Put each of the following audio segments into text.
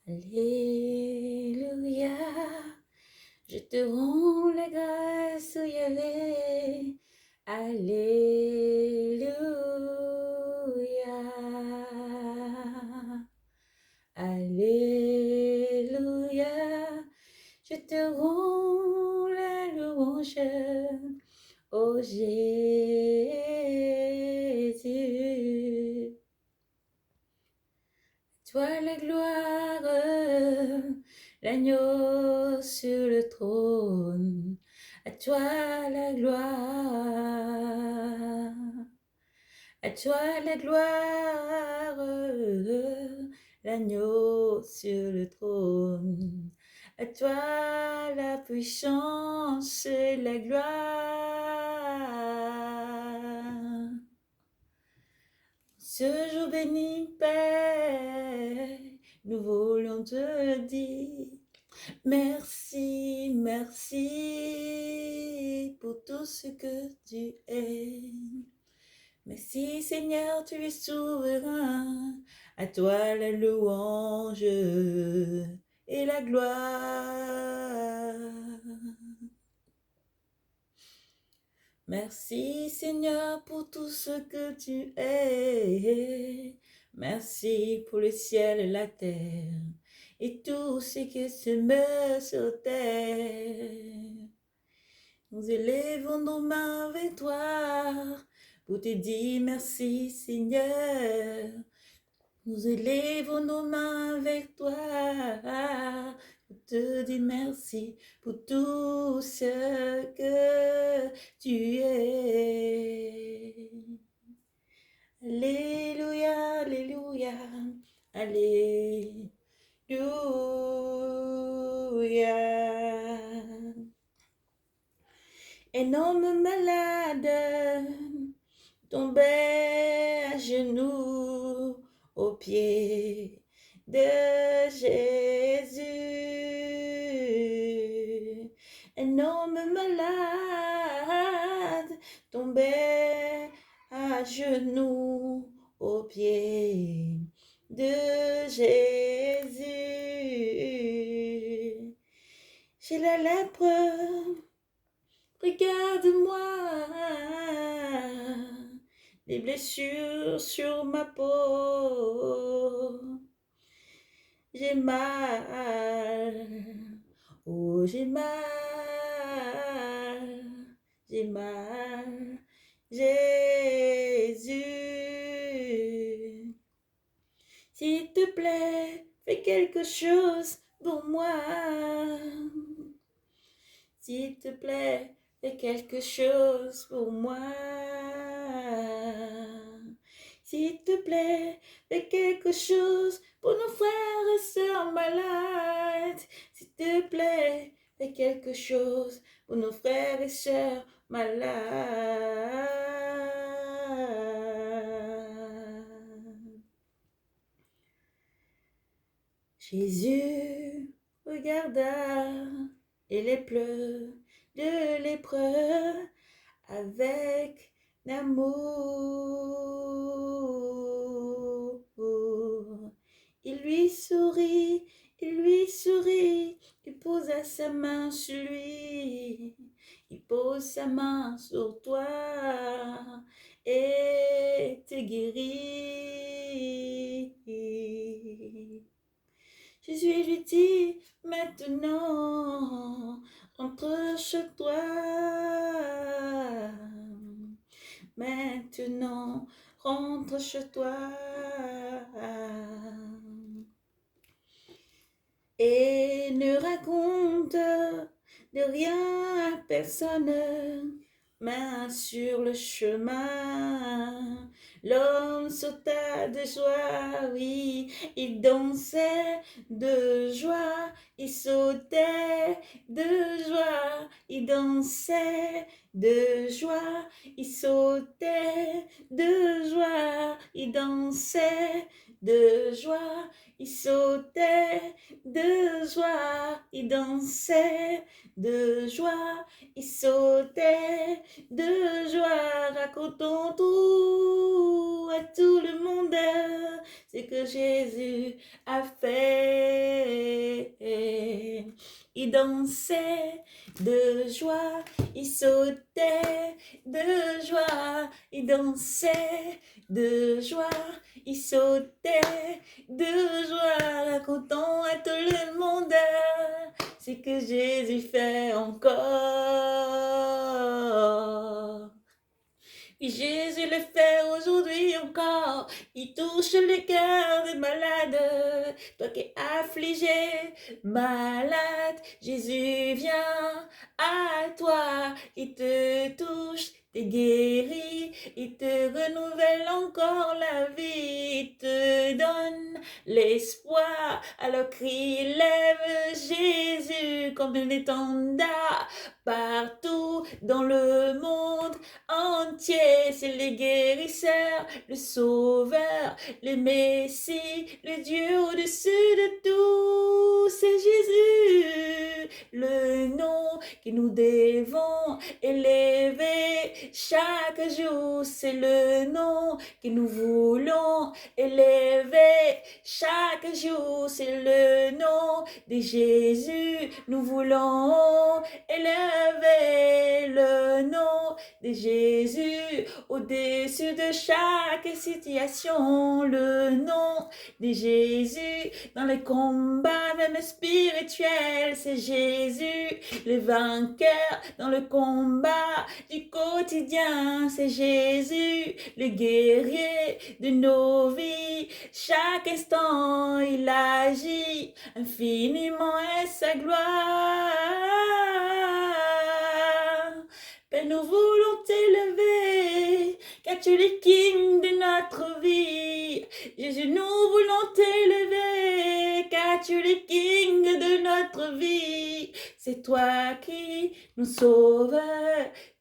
Alléluia, je te rends la grâce, Yahvé. Alléluia, Alléluia, je te rends la louange, ô Jésus. Toi la gloire, l'agneau sur le trône, à toi la gloire, à toi la gloire, l'agneau sur le trône, à toi la puissance et la gloire. Ce jour béni, Père, nous voulons te dire merci, merci pour tout ce que tu es. Merci Seigneur, tu es souverain, à toi la louange et la gloire. Merci Seigneur pour tout ce que tu es. Merci pour le ciel et la terre et tout ce qui se meurt sur terre. Nous élevons nos mains vers toi pour te dire merci Seigneur. Nous élevons nos mains vers toi pour te dire merci pour tout ce que tu es. Alléluia, Alléluia, Alléluia. Un homme malade tombait à genoux aux pieds de Jésus. Un homme malade tombait à genoux aux pieds de Jésus. J'ai la lèpre, regarde-moi, des blessures sur ma peau. J'ai mal, oh j'ai mal, j'ai mal, Jésus. S'il te plaît, fais quelque chose pour moi. S'il te plaît, fais quelque chose pour moi. S'il te plaît, fais quelque chose pour nos frères et sœurs malades. S'il te plaît, fais quelque chose pour nos frères et sœurs malades. Jésus regarda et les pleurs de lépreux avec l'amour. Il lui sourit, il posa sa main sur lui, il pose sa main sur toi et te guérit. Jésus lui dit, maintenant, entre chez toi. Maintenant, rentre chez toi. Et ne raconte de rien à personne, mais sur le chemin, l'homme sauta de joie, oui, il dansait de joie, il sautait de joie, il dansait de joie, il sautait de joie, il dansait de joie, il sautait de joie, il dansait de joie, il sautait de joie, racontons tout à tout le monde ce que Jésus a fait. il dansait de joie, il sautait de joie, il dansait de joie, il sautait de joie, racontant à tout le monde ce que Jésus fait encore. Et Jésus le fait aujourd'hui encore. Il touche le cœur des malades. Toi qui es affligé, malade, Jésus vient à toi. Il te touche, te guérit, il te renouvelle encore la vie. Il te donne l'espoir. Alors crie, lève Jésus comme un étendard partout dans le monde entier, c'est le guérisseur, le sauveur, le Messie, le Dieu au-dessus de tout, c'est Jésus, le nom que nous devons élever chaque jour, c'est le nom que nous voulons élever chaque jour, c'est le nom de Jésus, nous voulons élever le nom de Jésus au-dessus de chaque situation, le nom de Jésus dans les combats même spirituels, c'est Jésus le vainqueur dans le combat du quotidien, c'est Jésus le guerrier de nos vies, chaque instant il agit infiniment et sa gloire. Père, nous voulons t'élever, car tu es le King de notre vie. Jésus, nous voulons t'élever, car tu es le King de notre vie. C'est toi qui nous sauves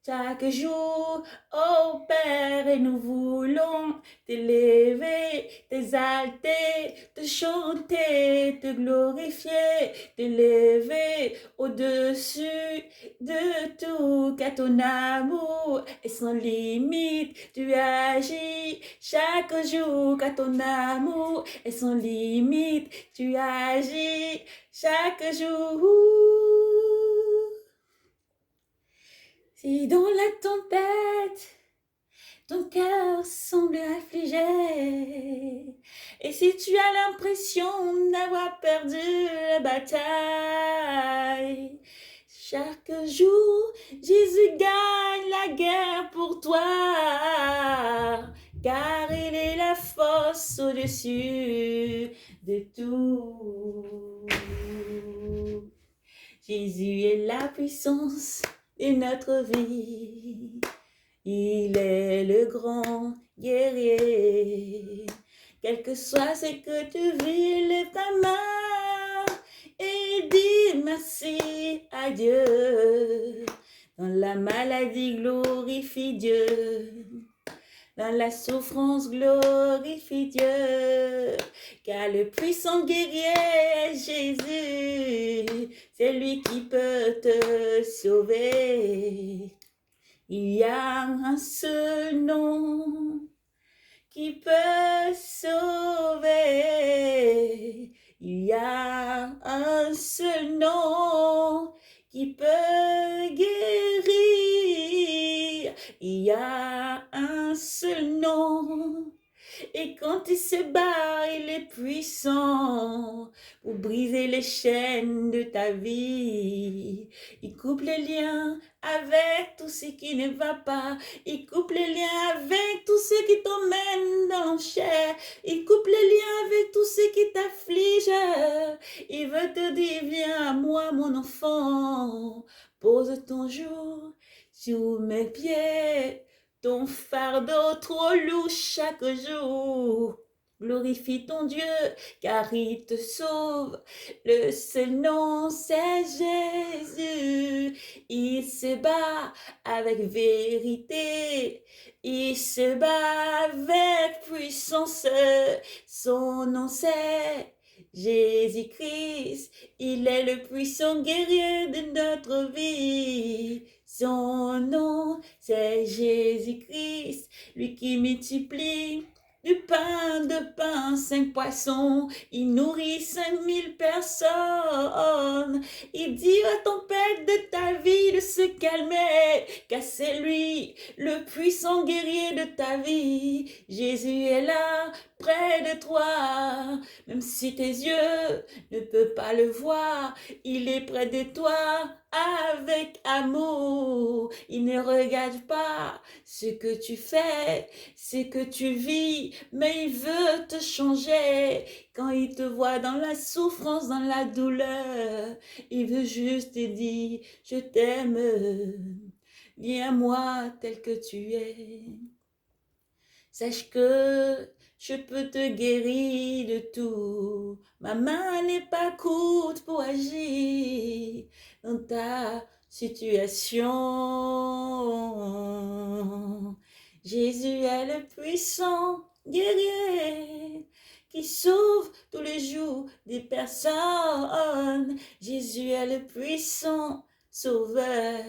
chaque jour, oh Père, et nous voulons t'élever, t'exalter, te chanter, te glorifier, t'élever au-dessus de tout, car ton amour est sans limite, tu agis chaque jour, car ton amour est sans limite, tu agis chaque jour. Si dans la tempête, ton cœur semble affligé, et si tu as l'impression d'avoir perdu la bataille, chaque jour, Jésus gagne la guerre pour toi, car il est la force au-dessus de tout. Jésus est la puissance de notre vie. Il est le grand guerrier. Quel que soit ce que tu vis, lève ta main et dis merci à Dieu. Dans la maladie, glorifie Dieu. Dans la souffrance, glorifie Dieu. Car le puissant guerrier est Jésus. C'est lui qui peut te sauver. Il y a un seul nom qui peut sauver. Il y a un seul nom qui peut guérir. Il y a un seul nom. Et quand il se bat, il est puissant pour briser les chaînes de ta vie. Il coupe les liens avec tout ce qui ne va pas. Il coupe les liens avec tout ce qui t'emmène dans l'enfer. Il coupe les liens avec tout ce qui t'afflige. Il veut te dire, viens à moi mon enfant. Pose ton jour sous mes pieds. Ton fardeau trop lourd chaque jour. Glorifie ton Dieu, car il te sauve. Le seul nom, c'est Jésus. Il se bat avec vérité. Il se bat avec puissance. Son nom, c'est Jésus-Christ. Il est le puissant guerrier de notre vie. Son nom, c'est Jésus-Christ, lui qui multiplie du pain, 5 poissons. Il nourrit 5000 personnes. Il dit à ton père de ta vie de se calmer, car c'est lui le puissant guerrier de ta vie. Jésus est là, près de toi. Même si tes yeux ne peuvent pas le voir, il est près de toi avec amour. Il ne regarde pas ce que tu fais, ce que tu vis, mais il veut te changer. Quand il te voit dans la souffrance, dans la douleur, il veut juste te dire, je t'aime, viens à moi tel que tu es. Sache que je peux te guérir de tout. Ma main n'est pas courte pour agir dans ta situation. Jésus est le puissant guerrier qui sauve tous les jours des personnes. Jésus est le puissant sauveur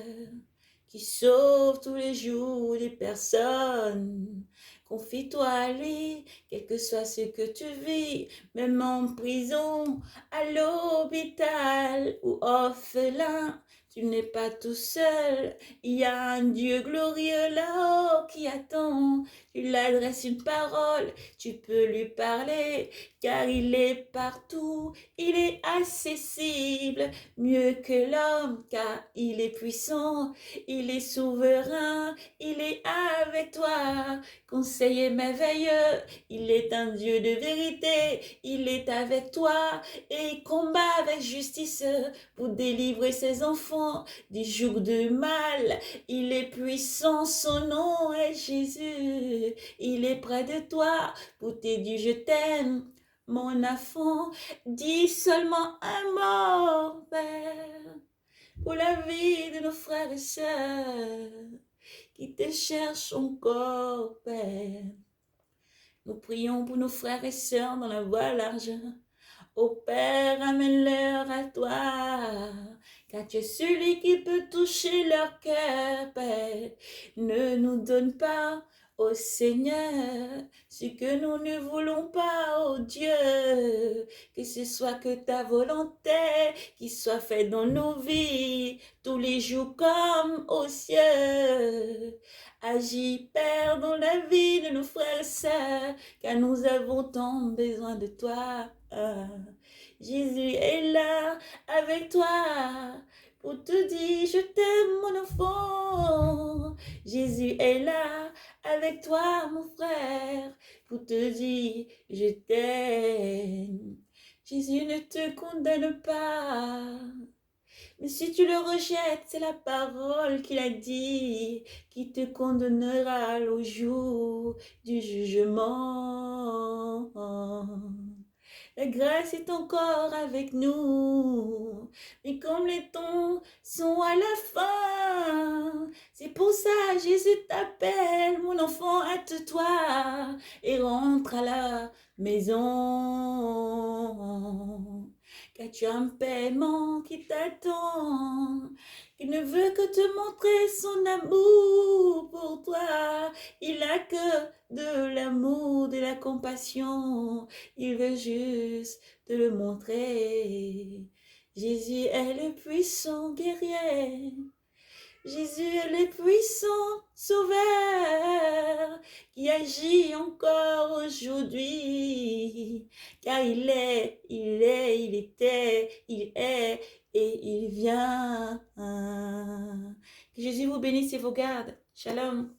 qui sauve tous les jours des personnes. Confie-toi à lui, quel que soit ce que tu vis, même en prison, à l'hôpital ou orphelin. Tu n'es pas tout seul, il y a un Dieu glorieux là-haut qui attend. Tu l'adresses une parole, tu peux lui parler, car il est partout, il est accessible, mieux que l'homme, car il est puissant, il est souverain, il est avec toi. Conseiller merveilleux, il est un Dieu de vérité, il est avec toi et il combat avec justice pour délivrer ses enfants du joug du mal. Il est puissant, son nom est Jésus, il est près de toi pour te dire je t'aime. Mon enfant, dis seulement un mot, Père, pour la vie de nos frères et sœurs qui te cherchent encore, Père. Nous prions pour nos frères et sœurs dans la voie large. Ô Père, amène-leur à toi, car tu es celui qui peut toucher leur cœur, Père. Ne nous donne pas, ô Seigneur, ce que nous ne voulons pas, ô Dieu, que ce soit que ta volonté qui soit faite dans nos vies, tous les jours comme aux cieux. Agis, Père, dans la vie de nos frères et sœurs, car nous avons tant besoin de toi. Jésus est là avec toi pour te dire je t'aime mon enfant. Jésus est là avec toi mon frère pour te dire je t'aime. Jésus ne te condamne pas. Mais si tu le rejettes, c'est la parole qu'il a dit qui te condamnera au jour du jugement. La grâce est encore avec nous, mais comme les temps sont à la fin, c'est pour ça Jésus t'appelle, mon enfant, hâte-toi et rentre à la maison. Car tu as un paiement qui t'attend, qui ne veut que te montrer son amour pour toi. Il n'a que de l'amour, de la compassion. Il veut juste te le montrer. Jésus est le puissant guerrier. Jésus est le puissant sauveur qui agit encore aujourd'hui. Car il est, il était, il est et il vient. Que Jésus vous bénisse et vous garde. Shalom.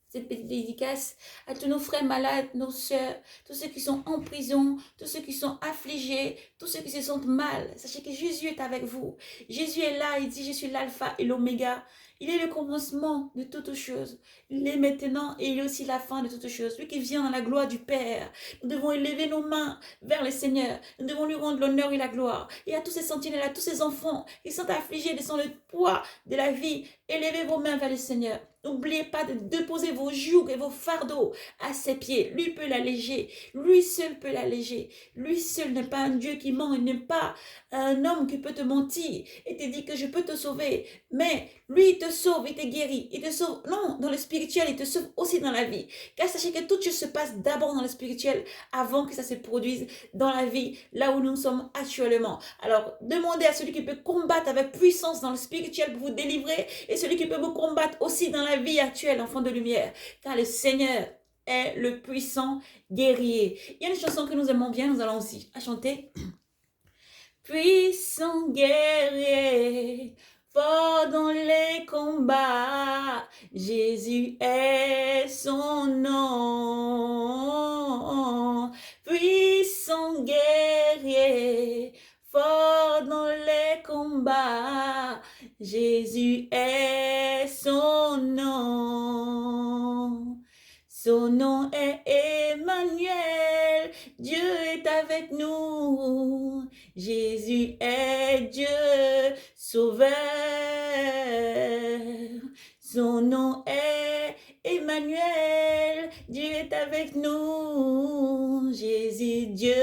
Cette petite dédicace à tous nos frères malades, nos sœurs, tous ceux qui sont en prison, tous ceux qui sont affligés, tous ceux qui se sentent mal. Sachez que Jésus est avec vous. Jésus est là, il dit je suis l'alpha et l'oméga. Il est le commencement de toutes choses. Il est maintenant et il est aussi la fin de toutes choses. Lui qui vient dans la gloire du Père. Nous devons élever nos mains vers le Seigneur. Nous devons lui rendre l'honneur et la gloire. Et à tous ces sentinelles, à tous ces enfants qui sont affligés de son le poids de la vie, élevez vos mains vers le Seigneur. N'oubliez pas de déposer vos jougs et vos fardeaux à ses pieds. Lui peut l'alléger. Lui seul peut l'alléger. Lui seul n'est pas un Dieu qui ment. Il n'est pas un homme qui peut te mentir et te dire que je peux te sauver. Mais lui te te sauve, il te guérit, il te sauve, non, dans le spirituel, il te sauve aussi dans la vie. Car sachez que toute chose se passe d'abord dans le spirituel avant que ça se produise dans la vie, là où nous sommes actuellement. Alors, demandez à celui qui peut combattre avec puissance dans le spirituel pour vous délivrer et celui qui peut vous combattre aussi dans la vie actuelle, enfant de lumière. Car le Seigneur est le puissant guerrier. Il y a une chanson que nous aimons bien, nous allons aussi à chanter. Puissant guerrier, fort dans les combats, Jésus est son nom. Puissant guerrier, fort dans les combats, Jésus est son nom. Son nom est Emmanuel, Dieu est avec nous. Jésus est Dieu, Sauveur. Son nom est Emmanuel, Dieu est avec nous. Jésus, Dieu,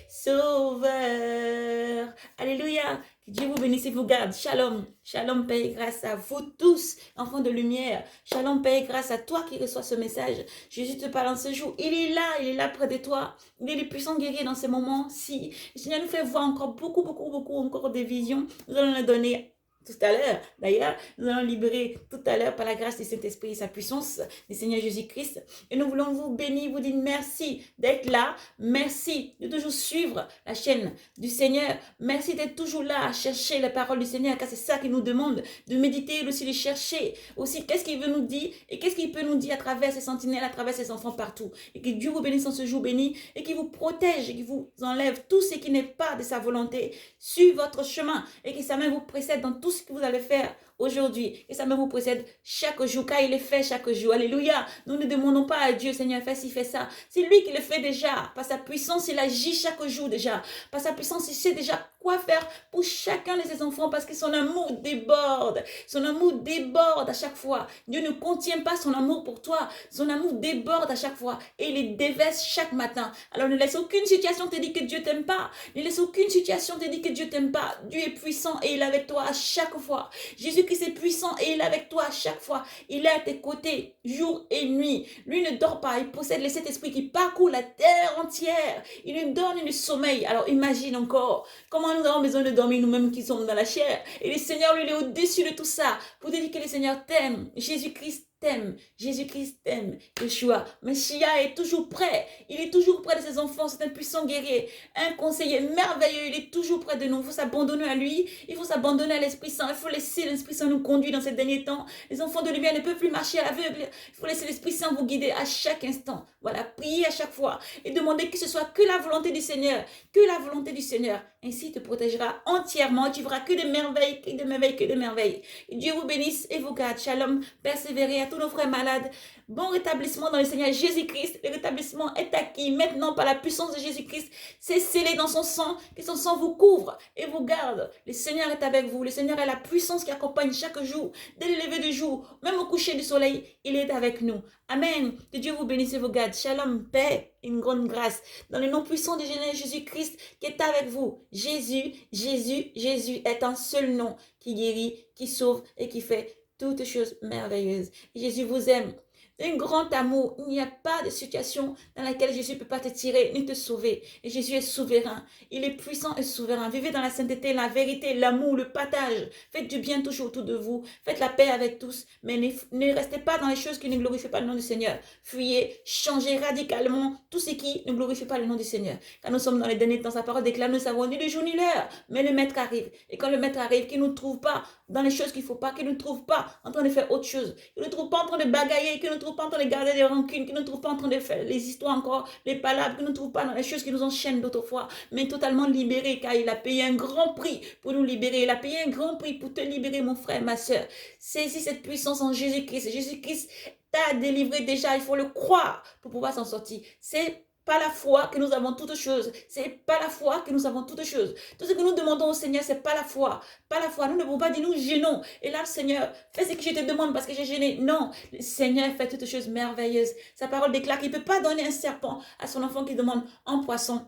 Sauveur. Alléluia. Que Dieu vous bénisse et vous garde. Shalom. Shalom, paix et grâce à vous tous, enfants de lumière. Shalom, paix et grâce à toi qui reçois ce message. Jésus te parle en ce jour. Il est là près de toi. Il est le puissant guerrier dans ces moments-ci. Le Seigneur nous fait voir encore beaucoup encore des visions. Nous allons les donner tout à l'heure. D'ailleurs, nous allons libérer tout à l'heure par la grâce du Saint-Esprit et sa puissance du Seigneur Jésus-Christ. Et nous voulons vous bénir, vous dire merci d'être là. Merci de toujours suivre la chaîne du Seigneur. Merci d'être toujours là à chercher les paroles du Seigneur, car c'est ça qu'il nous demande, de méditer et aussi de chercher. Aussi, qu'est-ce qu'il veut nous dire et qu'est-ce qu'il peut nous dire à travers ses sentinelles, à travers ses enfants partout. Et que Dieu vous bénisse en ce jour béni et qu'il vous protège et qu'il vous enlève tout ce qui n'est pas de sa volonté sur votre chemin et que sa main vous précède dans tout ce que vous allez faire aujourd'hui. Et sa main vous précède chaque jour, car il le fait chaque jour. Alléluia. Nous ne demandons pas à Dieu, Seigneur, fais ci, fais ça. C'est lui qui le fait déjà. Par sa puissance, il agit chaque jour déjà. Par sa puissance, il sait déjà quoi faire pour chacun de ses enfants parce que son amour déborde. Son amour déborde à chaque fois. Dieu ne contient pas son amour pour toi. Son amour déborde à chaque fois et il les déverse chaque matin. Alors ne laisse aucune situation te dire que Dieu t'aime pas. Ne laisse aucune situation te dire que Dieu t'aime pas. Dieu est puissant et il est avec toi à chaque fois. Jésus-Christ est puissant et il est avec toi à chaque fois. Il est à tes côtés jour et nuit. Lui ne dort pas. Il possède le Saint-Esprit qui parcourt la terre entière. Il nous donne le sommeil. Alors imagine encore comment nous avons besoin de dormir nous-mêmes qui sommes dans la chair. Et le Seigneur, lui, il est au-dessus de tout ça. Pour te dire que le Seigneur t'aime. Jésus-Christ t'aime. Jésus-Christ t'aime. Yeshua. Messia est toujours prêt. Il est toujours près de ses enfants. C'est un puissant guerrier. Un conseiller merveilleux. Il est toujours près de nous. Il faut s'abandonner à lui. Il faut s'abandonner à l'Esprit Saint. Il faut laisser l'Esprit Saint nous conduire dans ces derniers temps. Les enfants de lumière ne peuvent plus marcher à l'aveugle. Il faut laisser l'Esprit Saint vous guider à chaque instant. Voilà. Priez à chaque fois. Et demandez que ce soit que la volonté du Seigneur. Que la volonté du Seigneur. Ainsi, il te protégera entièrement. Tu verras que des merveilles, que des merveilles, que des merveilles. Que Dieu vous bénisse et vous garde. Shalom. Persévérez à tous nos frères malades. Bon rétablissement dans le Seigneur Jésus-Christ. Le rétablissement est acquis maintenant par la puissance de Jésus-Christ. C'est scellé dans son sang. Que son sang vous couvre et vous garde. Le Seigneur est avec vous. Le Seigneur est la puissance qui accompagne chaque jour. Dès le lever du jour, même au coucher du soleil, il est avec nous. Amen. Que Dieu vous bénisse et vous garde. Shalom, paix, une grande grâce. Dans le nom puissant du Seigneur Jésus-Christ qui est avec vous. Jésus est un seul nom qui guérit, qui sauve et qui fait toutes choses merveilleuses. Jésus vous aime. Un grand amour. Il n'y a pas de situation dans laquelle Jésus ne peut pas te tirer ni te sauver. Et Jésus est souverain. Il est puissant et souverain. Vivez dans la sainteté, la vérité, l'amour, le partage. Faites du bien toujours autour de vous. Faites la paix avec tous. Mais ne restez pas dans les choses qui ne glorifient pas le nom du Seigneur. Fuyez, changez radicalement tout ce qui ne glorifie pas le nom du Seigneur. Quand nous sommes dans les derniers temps, sa parole déclare, nous ne savons ni le jour ni l'heure. Mais le Maître arrive. Et quand le Maître arrive, qu'il ne nous trouve pas dans les choses qu'il ne faut pas, qu'il ne nous trouve pas en train de faire autre chose, qu'il ne nous trouve pas en train de bagailler, qu'il ne nous trouve pas en train de garder des rancunes, qu'il ne nous trouve pas en train de faire les histoires encore, les palabres, qu'il ne nous trouve pas dans les choses qui nous enchaînent d'autrefois, mais totalement libérés, car il a payé un grand prix pour nous libérer. Il a payé un grand prix pour te libérer, mon frère, ma soeur. Saisis cette puissance en Jésus-Christ. Jésus-Christ t'a délivré déjà, il faut le croire pour pouvoir s'en sortir. C'est pas la foi que nous avons toutes choses. C'est pas la foi que nous avons toutes choses. Tout ce que nous demandons au Seigneur, c'est pas la foi. Pas la foi. Nous ne pouvons pas dire nous gênons. Et là, le Seigneur, fais ce que je te demande parce que j'ai gêné. Non. Le Seigneur fait toutes choses merveilleuses. Sa parole déclare qu'il ne peut pas donner un serpent à son enfant qui demande un poisson.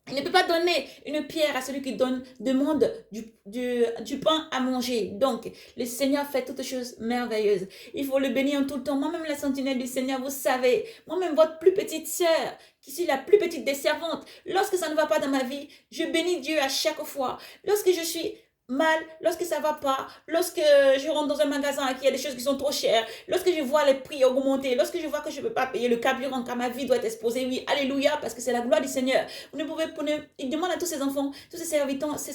Il ne peut pas donner une pierre à celui qui demande du pain à manger. Donc, le Seigneur fait toutes choses merveilleuses. Il faut le bénir en tout le temps. Moi-même, la sentinelle du Seigneur, vous savez, moi-même, votre plus petite sœur, qui suis la plus petite des servantes, lorsque ça ne va pas dans ma vie, je bénis Dieu à chaque fois. Lorsque je suis mal, lorsque ça va pas, lorsque je rentre dans un magasin et qu'il y a des choses qui sont trop chères, lorsque je vois les prix augmenter, lorsque je vois que je ne peux pas payer le carburant car ma vie doit être exposée, oui, alléluia, parce que c'est la gloire du Seigneur. Vous ne pouvez pas, il demande à tous ses enfants, tous ses serviteurs, ses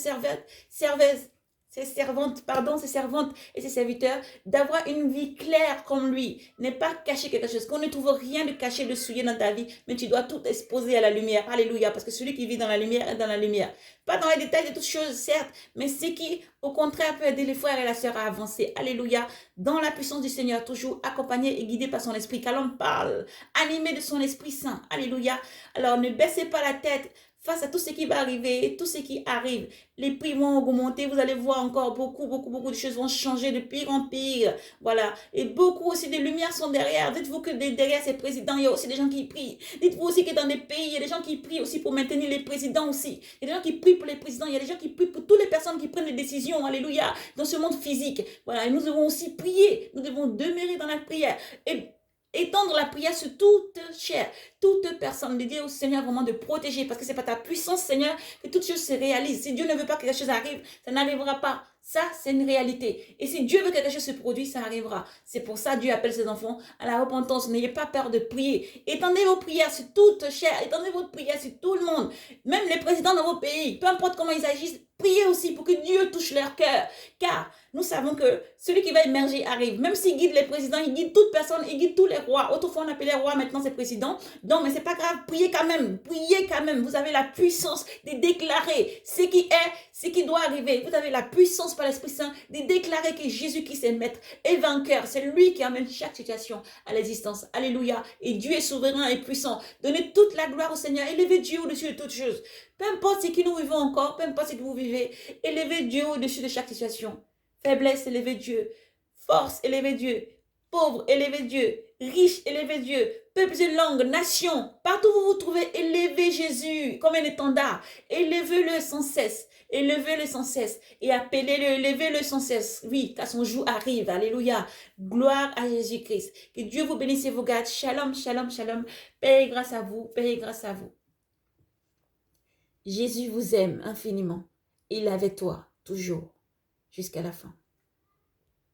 servantes, pardon, ses servantes et ses serviteurs d'avoir une vie claire comme lui. Ne pas cacher quelque chose. Qu'on ne trouve rien de caché, de souillé dans ta vie, mais tu dois tout exposer à la lumière. Alléluia, parce que celui qui vit dans la lumière est dans la lumière. Pas dans les détails de toutes choses, certes, mais ce qui, au contraire, peut aider les frères et la sœur à avancer. Alléluia, dans la puissance du Seigneur, toujours accompagné et guidé par son esprit. Car l'homme parle, animé de son Esprit Saint. Alléluia. Alors ne baissez pas la tête face à tout ce qui va arriver, tout ce qui arrive. Les prix vont augmenter, vous allez voir encore beaucoup de choses vont changer de pire en pire. Voilà. Et beaucoup aussi de lumières sont derrière. Dites-vous que derrière ces présidents, il y a aussi des gens qui prient. Dites-vous aussi que dans des pays, il y a des gens qui prient aussi pour maintenir les présidents aussi. Il y a des gens qui prient pour les présidents, il y a des gens qui prient pour toutes les personnes qui prennent des décisions. Alléluia. Dans ce monde physique. Voilà. Et nous devons aussi prier. Nous devons demeurer dans la prière. Et étendre la prière sur toute chair, toute personne, de dire au Seigneur vraiment de protéger, parce que c'est pas ta puissance, Seigneur, que toute chose se réalise. Si Dieu ne veut pas que quelque chose arrive, ça n'arrivera pas. Ça, c'est une réalité. Et si Dieu veut que quelque chose se produise, ça arrivera. C'est pour ça que Dieu appelle ses enfants à la repentance. N'ayez pas peur de prier. Étendez vos prières sur toute chair. Étendez votre prière sur tout le monde. Même les présidents de vos pays, peu importe comment ils agissent, priez aussi pour que Dieu touche leur cœur. Car nous savons que celui qui va émerger arrive. Même s'il guide les présidents, il guide toute personne, il guide tous les rois. Autrefois, on appelait rois, maintenant c'est président. Non, mais c'est pas grave, priez quand même. Priez quand même. Vous avez la puissance de déclarer ce qui est, ce qui doit arriver. Vous avez la puissance par l'Esprit Saint de déclarer que Jésus-Christ est maître et vainqueur. C'est lui qui amène chaque situation à l'existence. Alléluia. Et Dieu est souverain et puissant. Donnez toute la gloire au Seigneur. Élevez Dieu au-dessus de toutes choses. Peu importe ce que nous vivons encore, peu importe ce que vous vivez, élevez Dieu au-dessus de chaque situation. Faiblesse, élevez Dieu. Force, élevez Dieu. Pauvre, élevez Dieu. Riche, élevez Dieu. Peuples et langues, nations, partout où vous vous trouvez, élevez Jésus comme un étendard. Élevez-le sans cesse. Élevez-le sans cesse. Et appelez-le, élevez-le sans cesse. Oui, car son jour arrive. Alléluia. Gloire à Jésus-Christ. Que Dieu vous bénisse et vous garde. Shalom, shalom, shalom. Paix et grâce à vous. Paix et grâce à vous. Jésus vous aime infiniment. Il est avec toi, toujours, jusqu'à la fin.